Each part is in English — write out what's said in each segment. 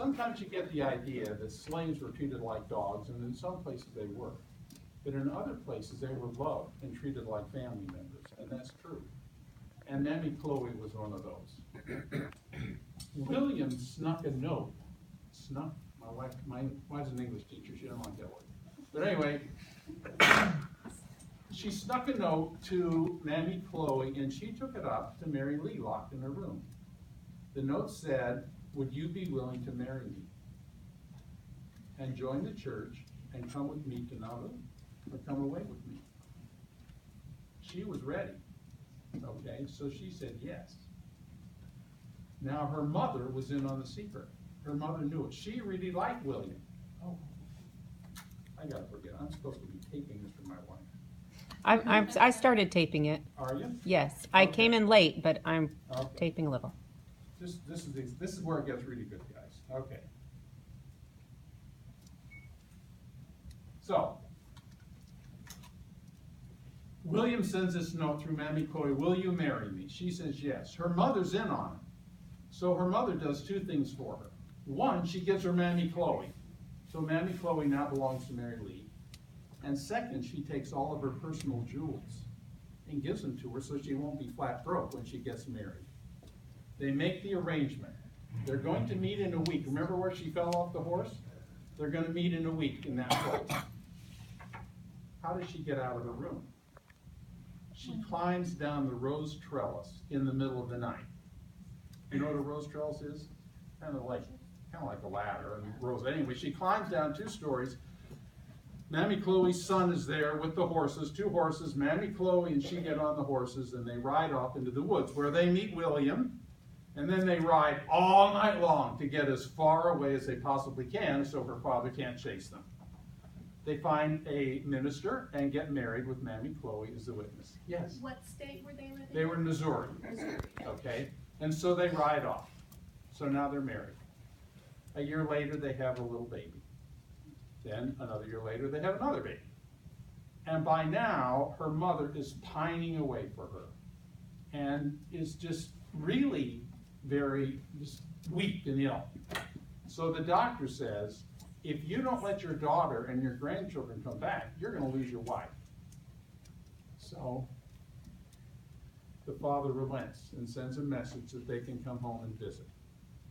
sometimes you get the idea that slaves were treated like dogs, and in some places they were. But in other places they were loved and treated like family members, and that's true. And Mammy Chloe was one of those. William snuck a note. Snuck? My wife's an English teacher, she doesn't like that word. But anyway, she snuck a note to Mammy Chloe, and she took it up to Mary Lee, locked in her room. The note said, "Would you be willing to marry me and join the church and come with me to Nauvoo, or come away with me?" She was ready. Okay, so she said yes. Now her mother was in on the secret. Her mother knew it. She really liked William. Oh, I gotta forget. I'm supposed to be taping this for my wife. I started taping it. Are you? Yes, I Okay. came in late, but I'm Okay. taping a little. This is where it gets really good, guys. Okay. So, William sends this note through Mammy Chloe, "Will you marry me?" She says yes. Her mother's in on it. So her mother does two things for her. One, she gives her Mammy Chloe. So Mammy Chloe now belongs to Mary Lee. And second, she takes all of her personal jewels and gives them to her so she won't be flat broke when she gets married. They make the arrangement. They're going to meet in a week. Remember where she fell off the horse? They're going to meet in a week in that place. How does she get out of the room? She climbs down the rose trellis in the middle of the night. You know what a rose trellis is? Kind of like a ladder and rose. Anyway, she climbs down 2 stories. Mammy Chloe's son is there with the horses, 2 horses. Mammy Chloe and she get on the horses and they ride off into the woods where they meet William. And then they ride all night long to get as far away as they possibly can so her father can't chase them. They find a minister and get married with Mammy Chloe as the witness. Yes? What state were they living in? They were in Missouri. Okay? And so they ride off. So now they're married. A year later, they have a little baby. Then another year later, they have another baby. And by now, her mother is pining away for her and is just really very just weak and ill. So the doctor says, if you don't let your daughter and your grandchildren come back, you're going to lose your wife. So the father relents and sends a message that they can come home and visit.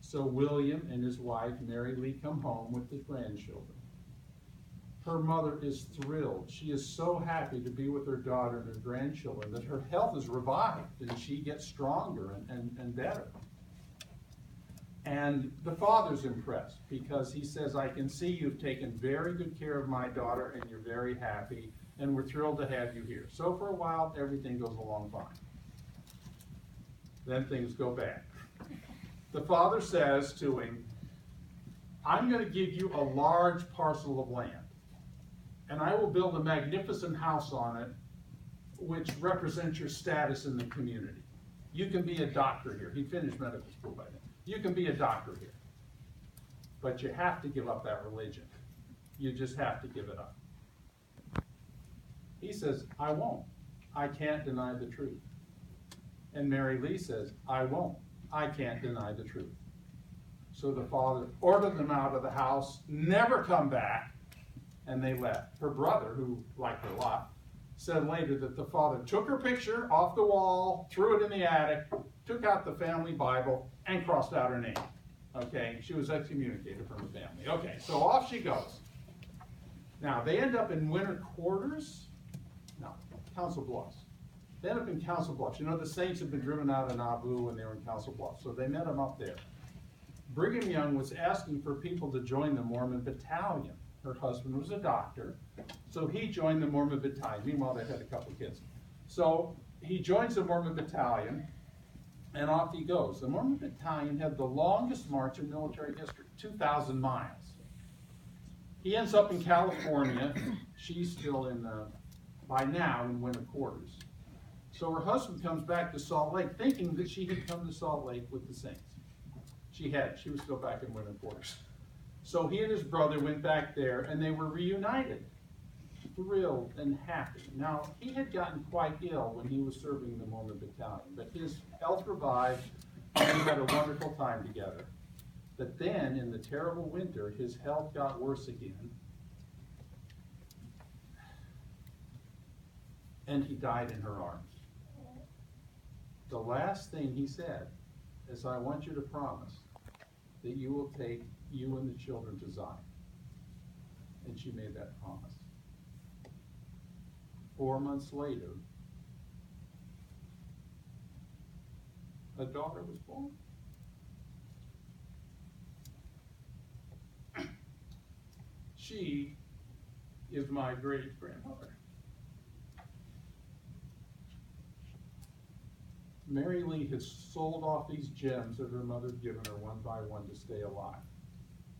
So William and his wife, Mary Lee, come home with the grandchildren. Her mother is thrilled. She is so happy to be with her daughter and her grandchildren that her health is revived and she gets stronger and better. And the father's impressed because he says, I can see you've taken very good care of my daughter and you're very happy and we're thrilled to have you here. So for a while, everything goes along fine. Then things go bad. The father says to him, I'm going to give you a large parcel of land, and I will build a magnificent house on it, which represents your status in the community. You can be a doctor here. He finished medical school by then. You can be a doctor here. But you have to give up that religion. You just have to give it up. He says, I won't. I can't deny the truth. And Mary Lee says, I won't. I can't deny the truth. So the father ordered them out of the house, never come back, and they left. Her brother, who liked her a lot, said later that the father took her picture off the wall, threw it in the attic, took out the family Bible, and crossed out her name. Okay, she was excommunicated from the family. Okay, so off she goes. Now, they end up in winter quarters. No, Council Bluffs. They end up in Council Bluffs. You know, the Saints had been driven out of Nauvoo when they were in Council Bluffs, so they met them up there. Brigham Young was asking for people to join the Mormon battalion. Her husband was a doctor, so he joined the Mormon battalion. Meanwhile, they had a couple kids. So he joins the Mormon battalion, and off he goes. The Mormon battalion had the longest march in military history, 2,000 miles. He ends up in California. She's still in, by now, in winter quarters. So her husband comes back to Salt Lake thinking that she had come to Salt Lake with the Saints. She had. She was still back in winter quarters. So he and his brother went back there and they were reunited, thrilled and happy. Now, he had gotten quite ill when he was serving the Mormon battalion, but his health revived and they had a wonderful time together. But then, in the terrible winter, his health got worse again. And he died in her arms. The last thing he said is, I want you to promise that you will take you and the children to Zion. And she made that promise. 4 months later, a daughter was born. She is my great-grandmother. Mary Lee has sold off these gems that her mother had given her one by one to stay alive.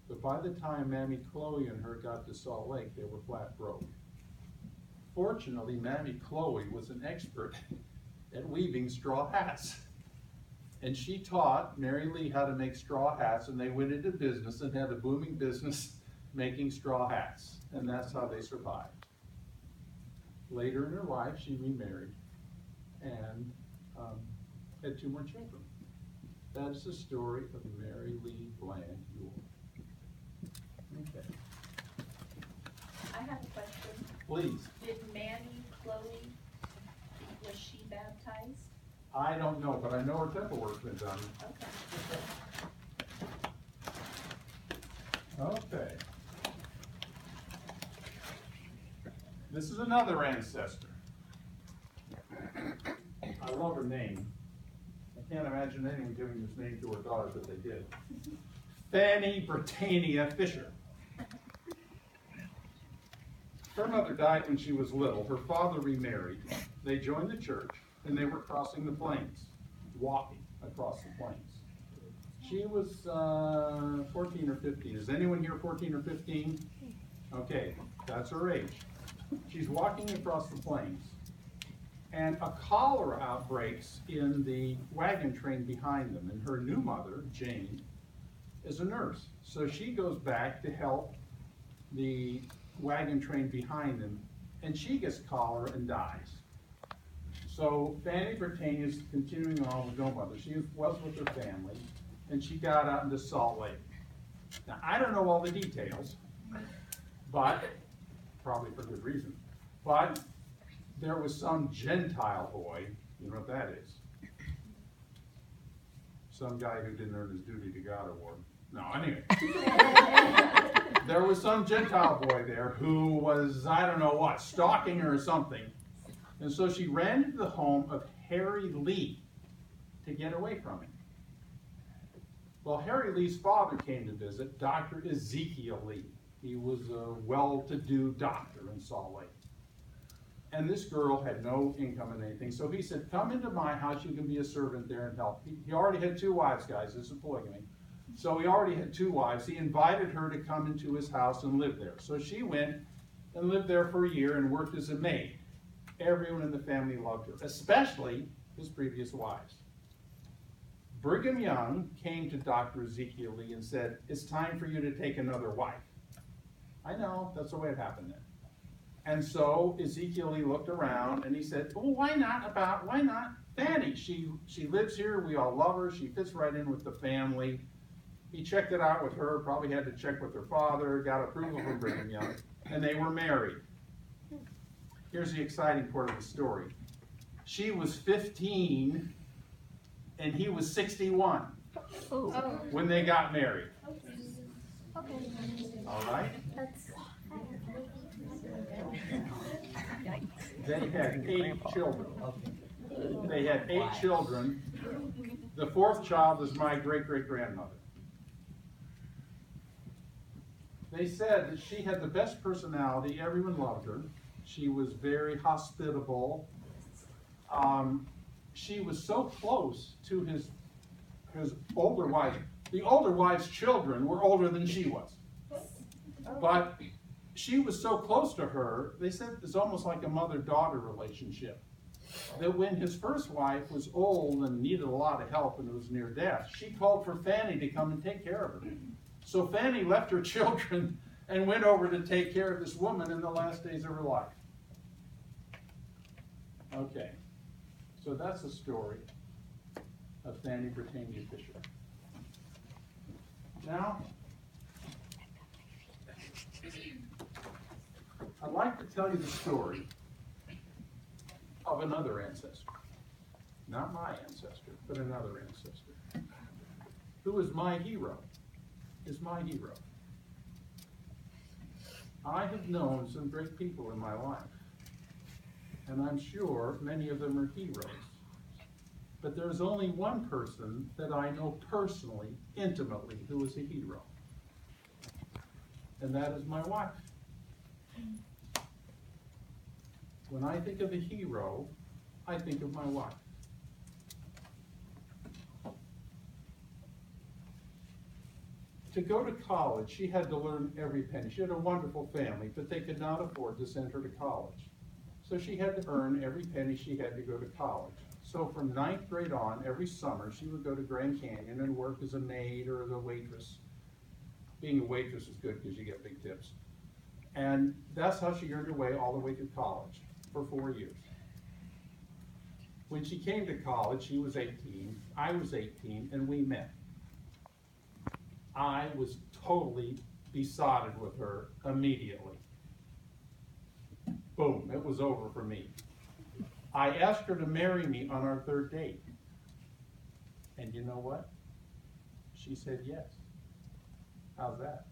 But by the time Mammy Chloe and her got to Salt Lake, they were flat broke. Fortunately, Mammy Chloe was an expert at weaving straw hats. And she taught Mary Lee how to make straw hats, and they went into business and had a booming business making straw hats. And that's how they survived. Later in her life, she remarried and had 2 more children. That is the story of Mary Lee Bland Ewell. Okay. I have a question. Please. Did Mammy Chloe, was she baptized? I don't know, but I know her temple work's been done. Okay. Okay. This is another ancestor. I love her name. I can't imagine anyone giving this name to her daughter, but they did. Fanny Britannia Fisher. Her mother died when she was little. Her father remarried. They joined the church, and they were crossing the plains, walking across the plains. She was 14 or 15. Is anyone here 14 or 15? Okay, that's her age. She's walking across the plains, and a cholera outbreaks in the wagon train behind them, and her new mother, Jane, is a nurse. So she goes back to help the wagon train behind them, and she gets cholera and dies. So Fanny Britannia is continuing on with no mother. She was with her family, and she got out into Salt Lake. Now, I don't know all the details, but probably for good reason. But there was some Gentile boy, you know what that is? Some guy who didn't earn his duty to God award. No, anyway. There was some Gentile boy there who was, I don't know what, stalking her or something. And so she ran into the home of Harry Lee to get away from him. Well, Harry Lee's father came to visit, Dr. Ezekiel Lee. He was a well-to-do doctor in Salt Lake. And this girl had no income and anything, so he said, come into my house, you can be a servant there and help. He already had 2 wives, guys, this is polygamy. So he already had 2 wives. He invited her to come into his house and live there. So she went and lived there for a year and worked as a maid. Everyone in the family loved her, especially his previous wives. Brigham Young came to Dr. Ezekiel Lee and said, it's time for you to take another wife. I know, that's the way it happened then. And so Ezekiel Lee looked around and he said, well, why not Fanny? She lives here, we all love her, she fits right in with the family. He checked it out with her, probably had to check with her father, got approval from Brigham Young, and they were married. Here's the exciting part of the story. She was 15 and he was 61 when they got married. All right? They had 8 children. They had 8 children. The 4th child is my great-great-grandmother. They said that she had the best personality. Everyone loved her. She was very hospitable. She was so close to his older wives. The older wives' children were older than she was. But she was so close to her, they said it's almost like a mother-daughter relationship. That when his first wife was old and needed a lot of help and was near death, she called for Fanny to come and take care of her. So Fanny left her children and went over to take care of this woman in the last days of her life. Okay, so that's the story of Fanny Britannia Fisher. Now, I'd like to tell you the story of another ancestor. Not my ancestor, but another ancestor. Who is my hero, is my hero. I have known some great people in my life, and I'm sure many of them are heroes. But there's only one person that I know personally, intimately, who is a hero. And that is my wife. When I think of a hero, I think of my wife. To go to college, she had to learn every penny. She had a wonderful family, but they could not afford to send her to college. So she had to earn every penny she had to go to college. So from 9th grade on, every summer, she would go to Grand Canyon and work as a maid or as a waitress. Being a waitress is good because you get big tips. And that's how she earned her way all the way to college for 4 years. When she came to college, she was 18, I was 18, and we met. I was totally besotted with her immediately. Boom, it was over for me. I asked her to marry me on our 3rd date. And you know what? She said yes. How's that?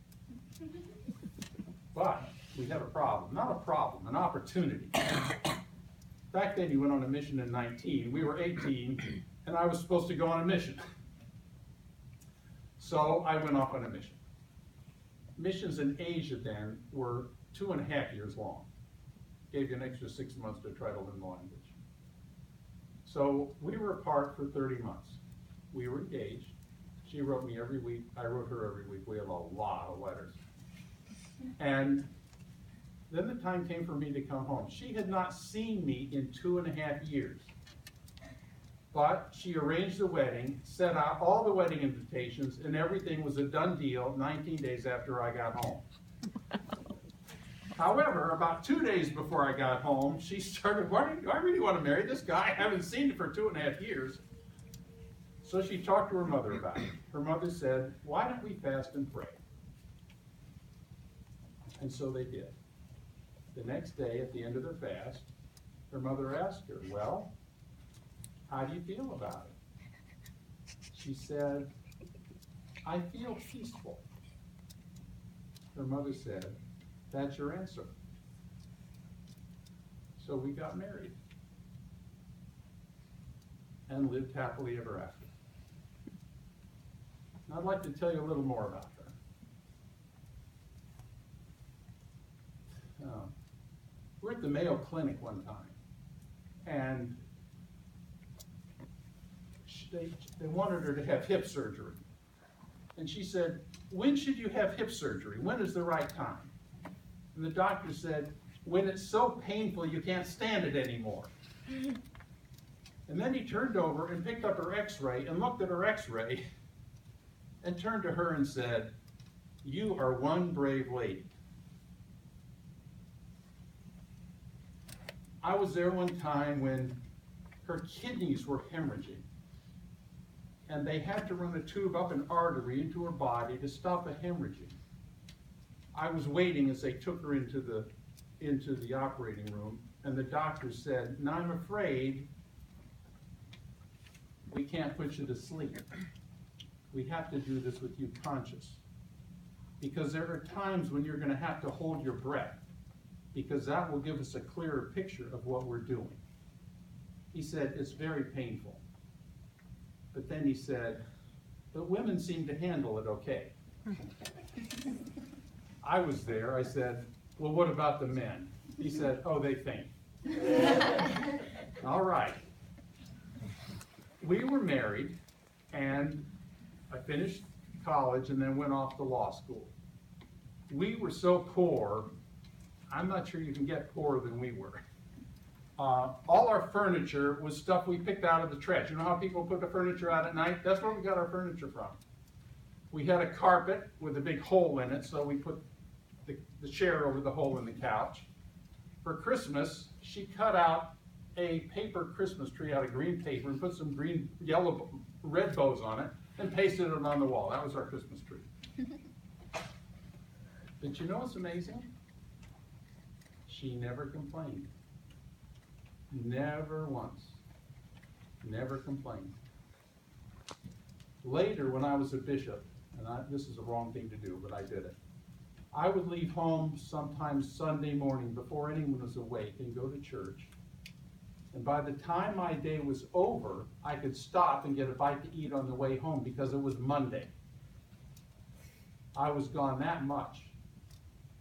But we had a problem. Not a problem, an opportunity. Back then you went on a mission in 19. We were 18, and I was supposed to go on a mission. So I went off on a mission. Missions in Asia then were 2.5 years long. Gave you an extra 6 months to try to learn the language. So we were apart for 30 months. We were engaged. She wrote me every week. I wrote her every week. We had a lot of letters. And then the time came for me to come home. She had not seen me in 2.5 years. But she arranged the wedding, set out all the wedding invitations, and everything was a done deal 19 days after I got home. However, about 2 days before I got home, she started wondering, do I really want to marry this guy? I haven't seen him for 2.5 years. So she talked to her mother about it. Her mother said, why don't we fast and pray? And so they did. The next day, at the end of their fast, her mother asked her, well, how do you feel about it? She said, I feel peaceful. Her mother said, that's your answer. So we got married and lived happily ever after. And I'd like to tell you a little more about her. We're at the Mayo Clinic one time, and they wanted her to have hip surgery. And she said, when should you have hip surgery? When is the right time? And the doctor said, when it's so painful you can't stand it anymore. And then he turned over and picked up her x-ray and looked at her x-ray and turned to her and said, you are one brave lady. I was there one time when her kidneys were hemorrhaging, and they had to run a tube up an artery into her body to stop the hemorrhaging. I was waiting as they took her into the operating room, and the doctor said, now I'm afraid we can't put you to sleep. We have to do this with you conscious. Because there are times when you're going to have to hold your breath, because that will give us a clearer picture of what we're doing. He said, it's very painful. But then he said, but women seem to handle it okay. I was there. I said, well, what about the men? He said, oh, they faint. All right. We were married, and I finished college and then went off to law school. We were so poor, I'm not sure you can get poorer than we were. All our furniture was stuff we picked out of the trash. You know how people put the furniture out at night? That's where we got our furniture from. We had a carpet with a big hole in it, so we put the chair over the hole in the couch. For Christmas, she cut out a paper Christmas tree out of green paper and put some green, yellow, red bows on it and pasted it on the wall. That was our Christmas tree. But you know what's amazing? She never complained. Never once. Never complained. Later, when I was a bishop, and this is the wrong thing to do, but I did it. I would leave home sometimes Sunday morning before anyone was awake and go to church. And by the time my day was over, I could stop and get a bite to eat on the way home because it was Monday. I was gone that much.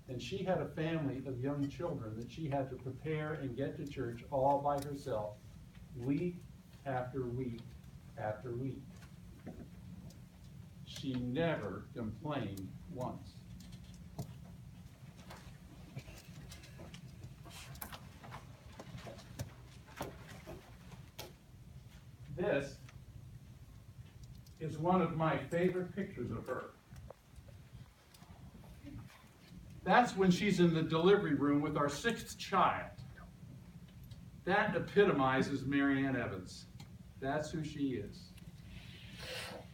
And she had a family of young children that she had to prepare and get to church all by herself, week after week after week. She never complained once. This is one of my favorite pictures of her. That's when she's in the delivery room with our 6th child. That epitomizes Marianne Evans. That's who she is.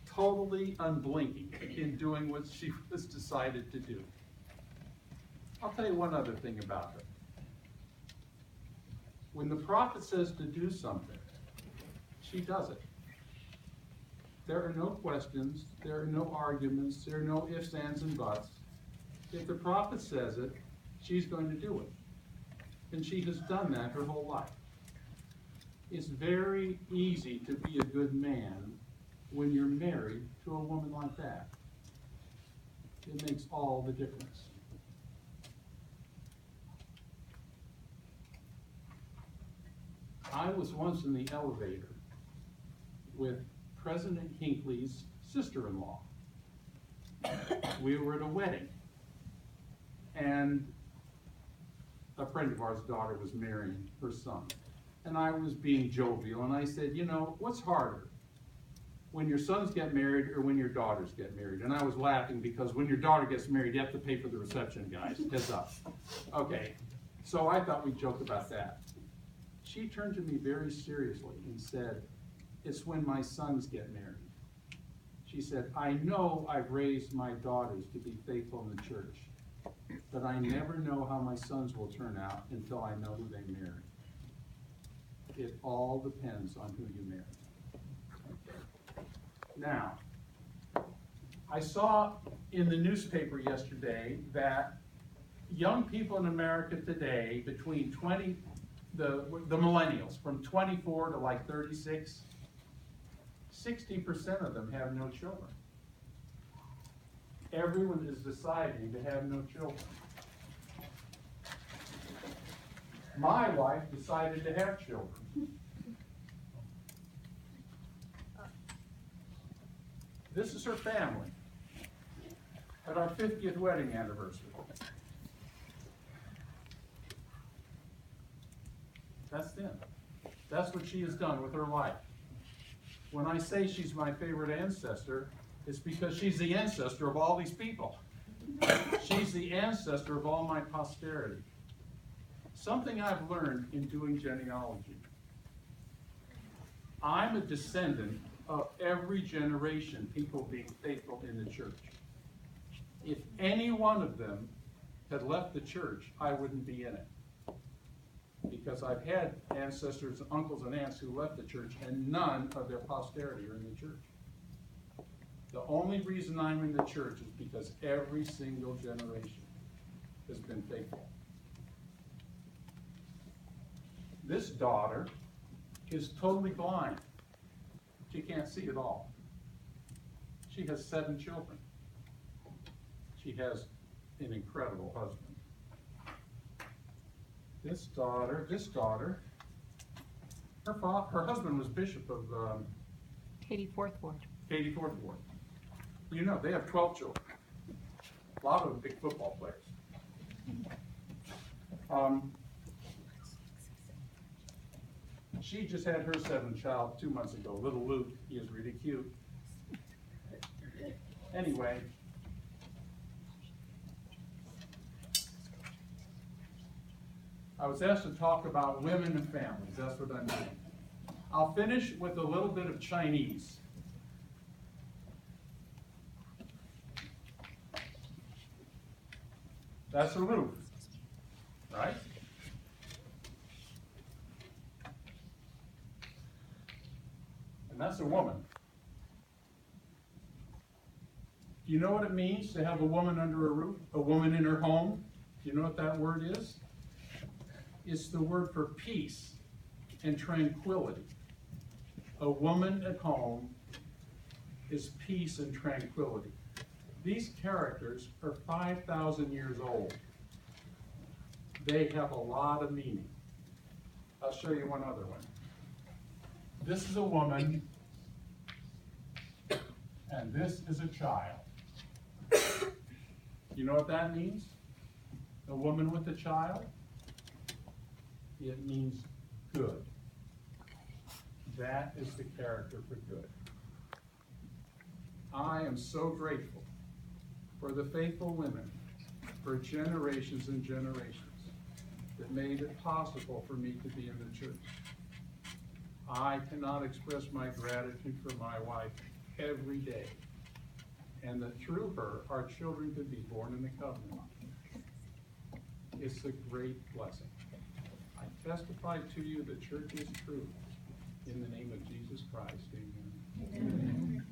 Totally unblinking in doing what she was decided to do. I'll tell you one other thing about her. When the prophet says to do something, she does it. There are no questions, there are no arguments, there are no ifs, ands, and buts. If the prophet says it, she's going to do it. And she has done that her whole life. It's very easy to be a good man when you're married to a woman like that. It makes all the difference. I was once in the elevator with President Hinckley's sister-in-law. We were at a wedding, and a friend of ours' daughter was marrying her son. And I was being jovial, and I said, you know, what's harder? When your sons get married or when your daughters get married? And I was laughing because when your daughter gets married, you have to pay for the reception, guys. Heads up. Okay, so I thought we'd joke about that. She turned to me very seriously and said, it's when my sons get married. She said, I know I've raised my daughters to be faithful in the church, but I never know how my sons will turn out until I know who they marry. It all depends on who you marry. Now, I saw in the newspaper yesterday that young people in America today, between the millennials, from 24 to like 36, 60% of them have no children. Everyone is deciding to have no children. My wife decided to have children. This is her family at our 50th wedding anniversary. That's them. That's what she has done with her life. When I say she's my favorite ancestor, it's because she's the ancestor of all these people. She's the ancestor of all my posterity. Something I've learned in doing genealogy. I'm a descendant of every generation, people being faithful in the church. If any one of them had left the church, I wouldn't be in it. Because I've had ancestors, uncles and aunts who left the church, and none of their posterity are in the church. The only reason I'm in the church is because every single generation has been faithful. This daughter is totally blind. She can't see at all. She has 7 children. She has an incredible husband. This daughter, her husband was bishop of Katie Fourth Ward. Katie Fourth Ward. You know, they have 12 children. A lot of them big football players. She just had her 7th child 2 months ago, little Luke. He is really cute. Anyway, I was asked to talk about women and families. That's what I'm doing. I'll finish with a little bit of Chinese. That's a roof, right? And that's a woman. Do you know what it means to have a woman under a roof? A woman in her home? Do you know what that word is? It's the word for peace and tranquility. A woman at home is peace and tranquility. These characters are 5,000 years old. They have a lot of meaning. I'll show you one other one. This is a woman, and this is a child. You know what that means? A woman with a child? It means good. That is the character for good. I am so grateful for the faithful women for generations and generations that made it possible for me to be in the church. I cannot express my gratitude for my wife every day, and that through her, our children could be born in the covenant. It's a great blessing. I testify to you the church is true. In the name of Jesus Christ, amen. Amen.